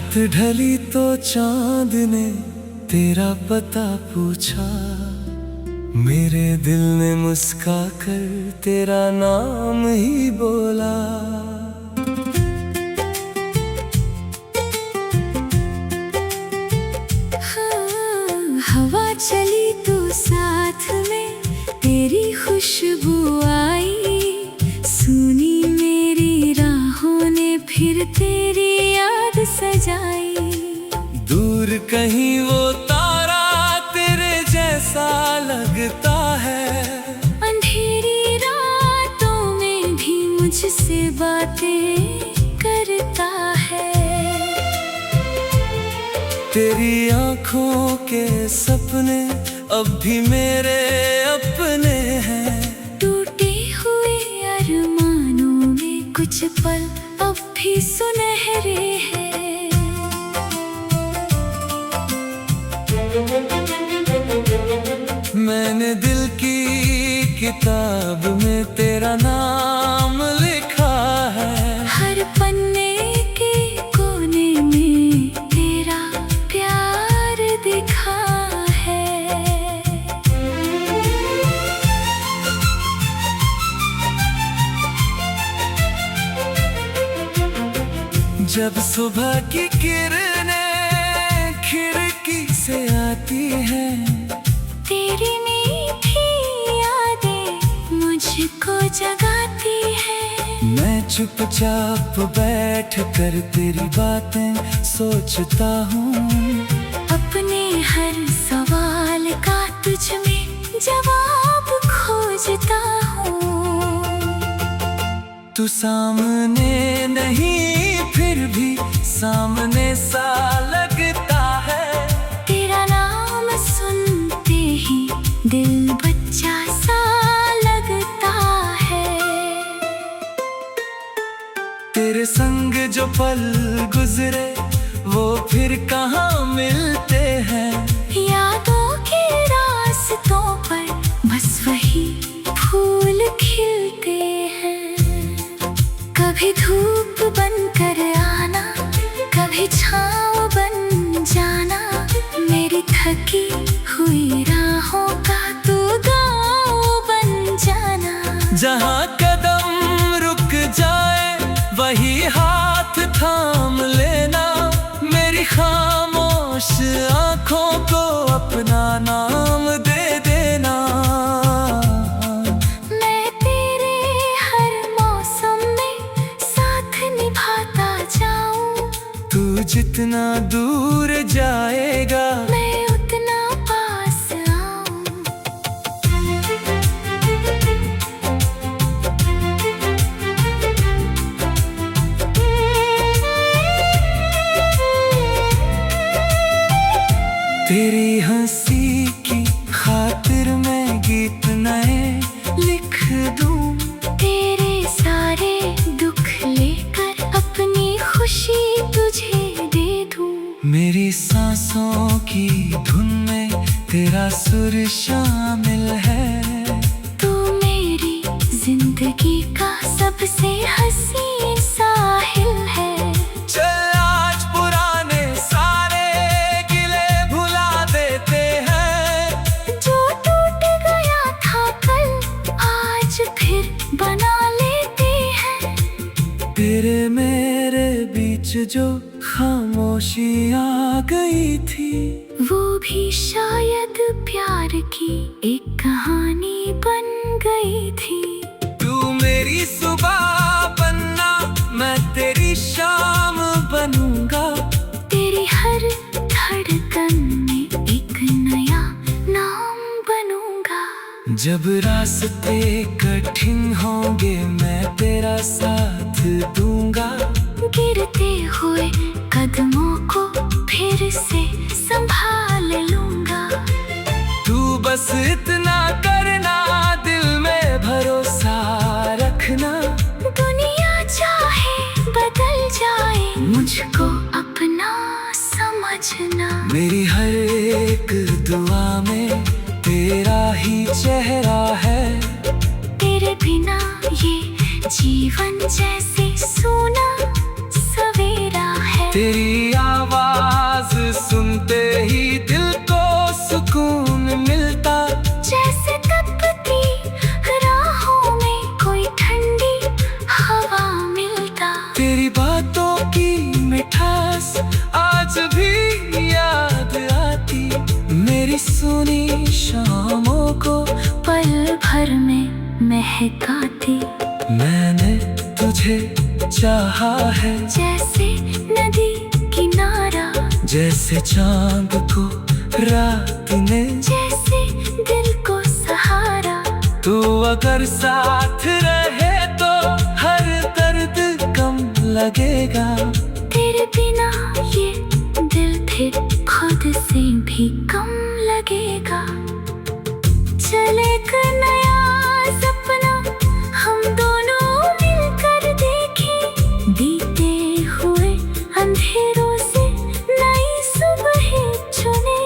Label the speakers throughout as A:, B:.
A: रात ढली तो चांद ने तेरा पता पूछा, मेरे दिल ने मुस्का कर तेरा नाम ही बोला।
B: हाँ, हवा चली तो साथ में तेरी खुशबू आई, सुनी मेरी राहों ने फिर तेरी याद सजाई।
A: दूर कहीं वो तारा तेरे जैसा लगता है,
B: अंधेरी रातों में भी मुझसे बातें करता है।
A: तेरी आँखों के सपने अब भी मेरे अपने हैं,
B: टूटे हुए अरमानों में कुछ पल अब भी सुनहरे हैं।
A: मैंने दिल की किताब में तेरा नाम लिखा है,
B: हर पन्ने के कोने में तेरा प्यार दिखा है।
A: जब सुबह की किरणें खिड़की से आती हैं,
B: तेरी मीठी यादें मुझको जगाती है।
A: मैं चुपचाप बैठ कर तेरी बातें सोचता हूँ,
B: अपने हर सवाल का तुझ में जवाब खोजता हूँ।
A: तू सामने नहीं फिर भी सामने सा लगता है,
B: तेरा नाम सुनते ही दिल बच्चा सा लगता है।
A: तेरे संग जो पल गुजरे वो फिर कहाँ मिलते हैं,
B: यादों के रास्तों पर बस वही फूल खिलते हैं। कभी धूप बनकर आना, कभी छाँव बन जाना, मेरी थकी हुई राहों का तू गाँव बन जाना।
A: जहाँ कदम रुक जाए वही हाथ थाम लेना, मेरी खामोश आँखों को अपना नाम दे देना।
B: मैं तेरे हर मौसम में साथ निभाता जाऊं,
A: तू जितना दूर जाएगा
B: मैं उतना पास आऊं।
A: तेरी हंसी की खातिर मैं गीत नए लिख दूं,
B: तेरे सारे दुख लेकर अपनी खुशी तुझे दे दूं।
A: मेरी सांसों की धुन में तेरा सुर शामिल है,
B: तू मेरी जिंदगी का सबसे हसीन साहिल है।
A: चल आज पुराने सारे गिले भुला देते हैं,
B: जो टूट गया था कल आज फिर बना लेते हैं।
A: तेरे मेरे बीच जो खामोशी आ गई थी,
B: वो भी शायद प्यार की एक कहानी बन गई थी।
A: तू मेरी सुबह बनना, मैं तेरी शाम बनूंगा,
B: तेरी हर धड़कन में एक नया नाम बनूंगा।
A: जब रास्ते कठिन होंगे मैं तेरा साथ दूंगा,
B: गिरते हुए कदमों को फिर से संभाल लूंगा।
A: तू बस इतना करना, दिल में भरोसा रखना,
B: दुनिया चाहे बदल जाए मुझको अपना समझना।
A: मेरी हर एक दुआ में तेरा ही चेहरा है,
B: तेरे बिना ये जीवन जैसे सूना सवेरा है।
A: तेरी आवाज़ सुनी शामों को
B: पल भर में महकाती।
A: मैंने तुझे चाहा है
B: जैसे नदी किनारा,
A: जैसे चांद को रात ने,
B: जैसे दिल को सहारा।
A: तू अगर साथ रहे तो हर दर्द कम लगेगा।
B: तेरे बिना ये दिल फिर खुद से भी कम लगेगा। चले एक नया सपना हम दोनों मिलकर देखें, बीते हुए अंधेरों से नई सुबह चुने।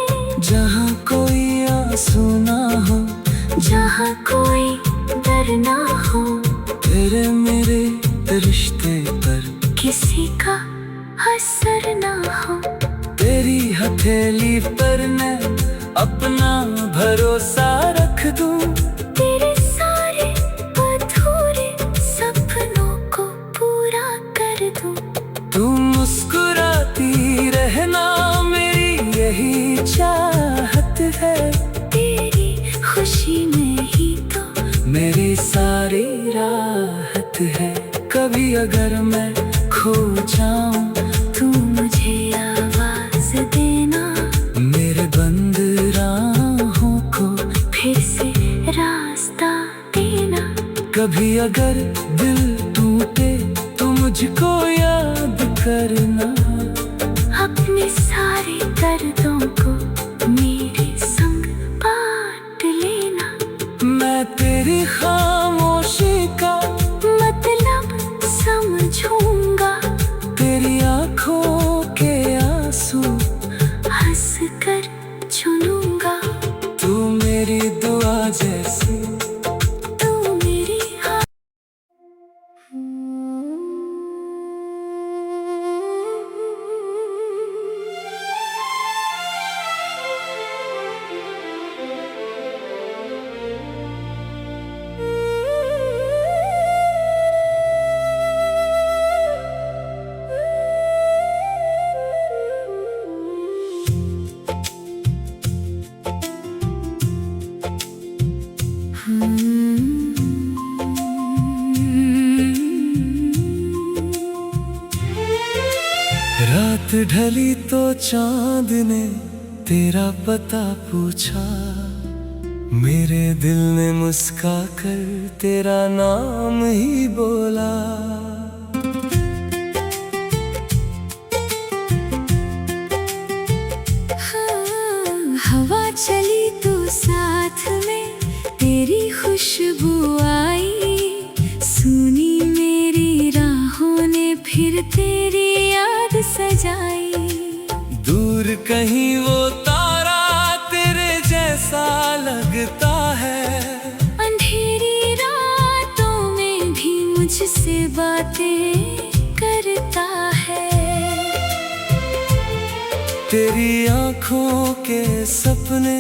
A: जहाँ कोई आंसू ना हो,
B: जहाँ कोई डर ना हो,
A: तेरे मेरे रिश्ते पर
B: किसी का असर ना हो।
A: तेरी हथेली पर मैं अपना भरोसा रख दूं।
B: तेरे सारे अधूरे सपनों को पूरा कर दूं।
A: तू मुस्कुराती रहना मेरी यही चाहत है।
B: तेरी खुशी में ही तो
A: मेरी सारी राहत है। कभी अगर मैं खो जाऊं,
B: तू मुझे आवाज देना।
A: मेरे बंद राहों को
B: फिर से रास्ता देना।
A: कभी अगर दिल टूटे तो मुझको याद करना।
B: अपने सारे दर्दों को मेरे संग बांट लेना।
A: मैं तेरी खामोशी का
B: मतलब समझूंगा।
A: तेरी आंखों के आंसू
B: हंस कर चुनूंगा।
A: तू मेरी दुआ जैसी,
B: तू मेरी
A: रात ढली तो चांद ने तेरा पता पूछा। मेरे दिल ने मुस्का कर तेरा नाम ही बोला।
B: हवा चली तो साथ में तेरी खुशबू आई। सुनी मेरी राहों ने फिर तेरी याद सजाई।
A: दूर कहीं वो तारा तेरे जैसा लगता है।
B: अंधेरी रातों में भी मुझसे बातें करता है।
A: तेरी आंखों के सपने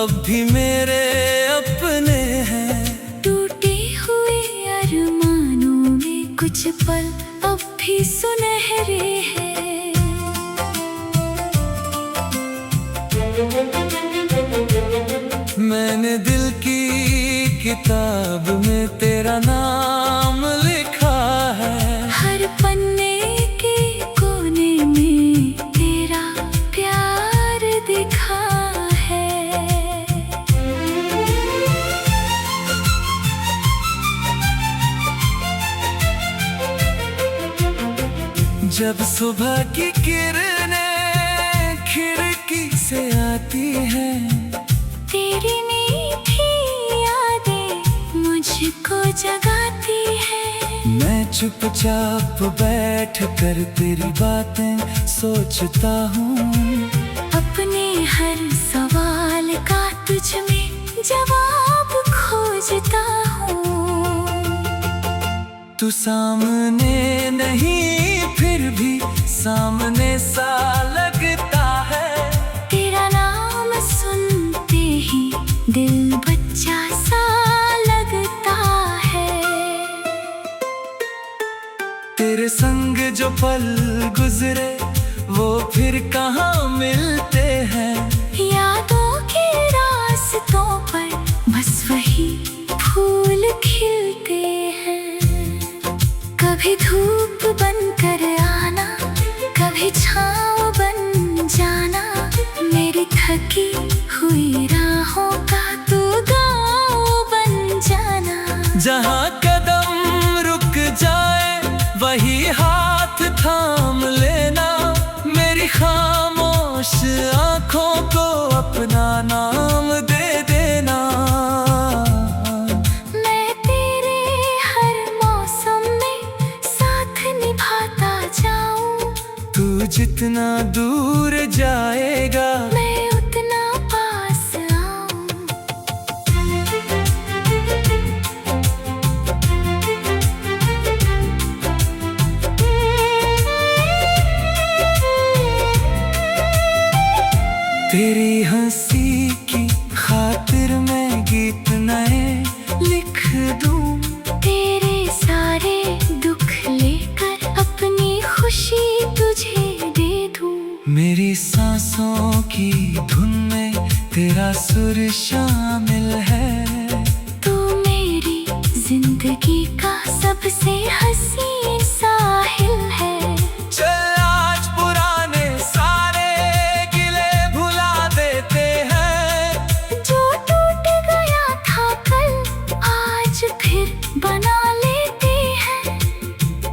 A: अब भी मेरे अपने हैं।
B: टूटे हुए अरमानों में कुछ पल अब भी सुनहरे हैं।
A: मैंने दिल की किताब में तेरा नाम लिखा है।
B: हर पन्ने के कोने में तेरा प्यार दिखा है।
A: जब सुबह की किरणें खिड़की से आती हैं,
B: तेरी मीठी यादें मुझको जगाती है।
A: मैं चुपचाप बैठ कर तेरी बातें सोचता हूँ।
B: अपने हर सवाल का तुझ में जवाब खोजता हूँ।
A: तू सामने नहीं फिर भी सामने सा लगता है।
B: तेरा नाम सुनते ही दिल बच्चा सा लगता है।
A: तेरे संग जो पल गुजरे वो फिर कहाँ मिलते हैं।
B: यादों के ही फूल खिलते हैं। कभी धूप बनकर आना, कभी छाँव बन जाना, मेरी थकी हुई राहों का तू गाँव बन जाना।
A: जहाँ कदम रुक जाए वही हाथ थाम लेना, मेरी खामोश आँखों को अपना नाम दे देना।
B: मैं तेरे हर मौसम में साथ निभाता जाऊं,
A: तू जितना दूर जाएगा
B: मैं उतना पास आऊं।
A: तेरी हंसी की खातिर मैं गीत नए लिख दूं,
B: तेरे सारे दुख लेकर अपनी खुशी तुझे दे दूं।
A: मेरी सांसों की धुन में तेरा सुर शामिल है।
B: तू मेरी जिंदगी का सबसे हसीन साहिल है।
A: चल आज पुराने सारे गिले भुला देते हैं,
B: जो टूट गया था कल आज फिर बना लेते हैं।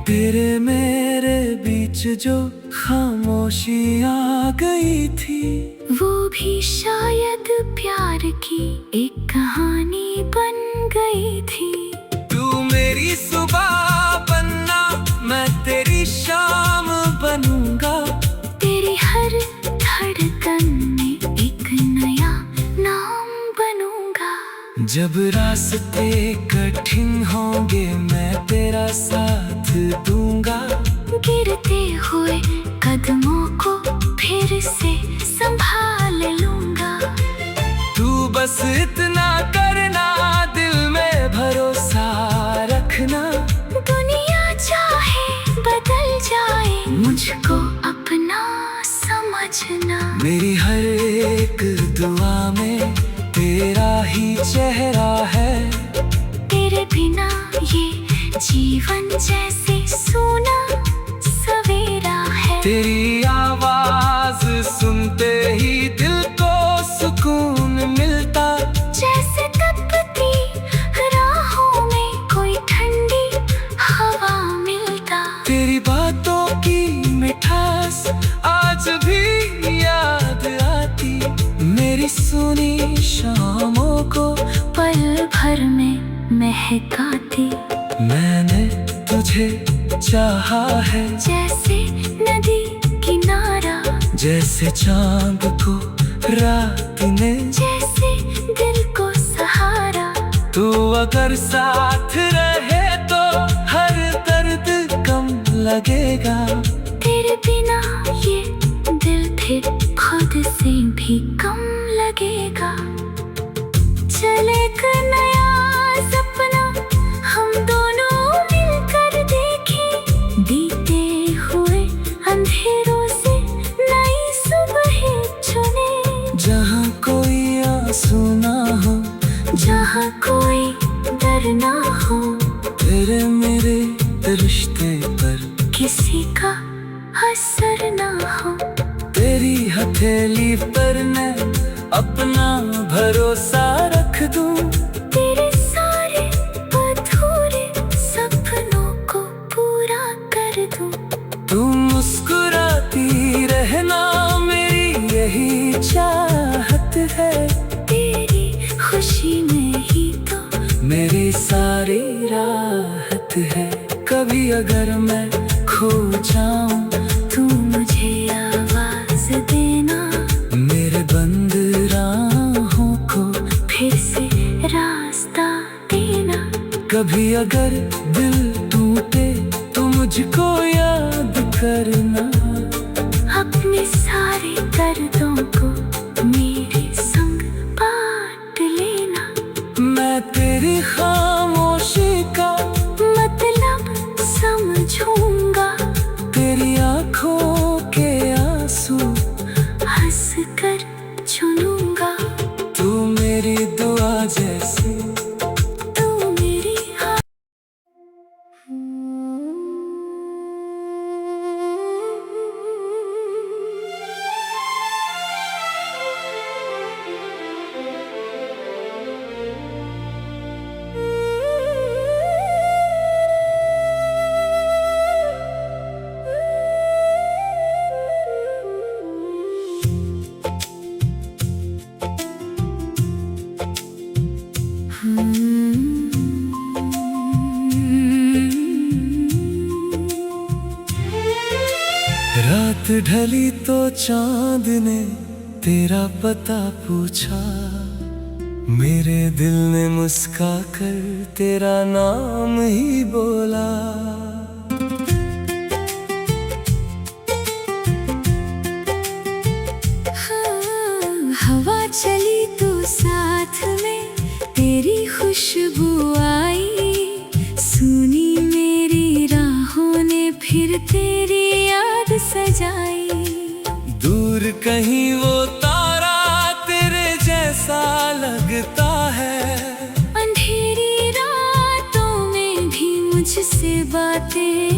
A: तेरे मेरे बीच जो खामोशी आ गई थी,
B: वो भी शायद प्यार की एक कहानी बन गई थी।
A: तू मेरी सुबह बनना, मैं तेरी शाम बनूंगा।
B: तेरी हर धड़कन में एक नया नाम बनूंगा।
A: जब रास्ते कठिन होंगे मैं तेरा साथ दूंगा।
B: गिरते हुए कदमों को फिर से संभाल लूंगा।
A: तू बस इतना करना, दिल में भरोसा रखना।
B: दुनिया चाहे बदल जाए, मुझको अपना समझना।
A: मेरी हर एक दुआ में तेरा ही चेहरा है।
B: तेरे बिना ये जीवन जैसे सूना सवेरा है।
A: तेरी आवाज सुनते ही दिल को सुकून मिलता,
B: जैसे तपती राहों में कोई ठंडी हवा मिलता।
A: तेरी बातों की मिठास आज भी याद आती, मेरी सुनी शामों को
B: पल भर में महकाती।
A: मैंने तुझे चाहा है,
B: जैसे नदी किनारा,
A: जैसे चांद को रात ने,
B: जैसे दिल को सहारा।
A: तू अगर साथ रहे तो हर दर्द कम लगेगा।
B: तेरे बिना ये दिल फिर खुद से भी कम लगेगा। चले एक नया सपना हम दोनों मिलकर देखें, बीते हुए अंधेरों से नई सुबह चुने।
A: जहाँ कोई आंसू ना हो,
B: जहाँ कोई डर ना हो,
A: तेरे मेरे रिश्ते पर
B: किसी का असर ना हो।
A: तेरी हथेली पर मैं अपना भरोसा रख दूं।
B: तेरे सारे अधूरे सपनों को पूरा कर दूं।
A: तू मुस्कुराती रहना, मेरी यही चाहत है।
B: तेरी खुशी में ही तो
A: मेरी सारी राहत है। कभी अगर मैं खो जाऊं,
B: तू मुझे आवाज देना।
A: मेरे बंद राहों को
B: फिर से रास्ता देना।
A: कभी अगर दिल टूटे तो मुझको याद करना।
B: अपने सारे दर्दों को मेरे संग बांट लेना।
A: मैं तेरी खामोशी का
B: मतलब समझूंगा।
A: तेरी आंखों के आंसू
B: हंस कर चुनूंगा।
A: तू मेरी दुआ जैसी रात ढली तो चांद ने तेरा पता पूछा, मेरे दिल ने मुस्का कर तेरा नाम ही बोला।
B: हवा चली तो साथ में तेरी खुशबू आई, सुनी मेरी राहों ने फिर तेरी याद सजाई।
A: दूर कहीं वो तारा तेरे जैसा लगता है,
B: अंधेरी रातों में भी मुझसे बातें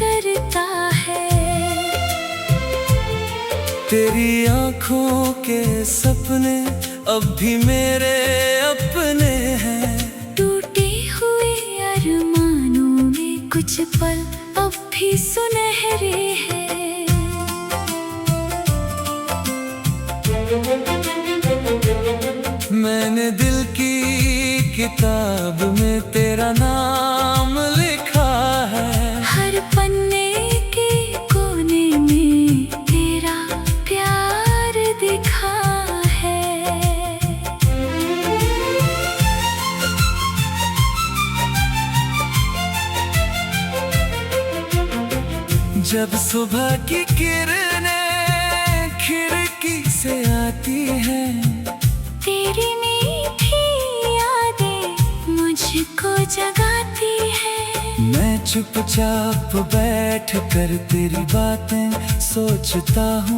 B: करता है।
A: तेरी आँखों के सपने अब भी मेरे अपने हैं,
B: टूटे हुए अरमानों में कुछ पल अब भी सुनहरे हैं।
A: मैंने दिल की किताब में तेरा नाम लिखा है,
B: हर पन्ने के कोने में तेरा प्यार दिखा है।
A: जब सुबह की किरणें खिड़की से आती हैं,
B: तेरी मीठी यादें मुझको जगाती है।
A: मैं चुपचाप बैठ कर तेरी बातें सोचता हूँ।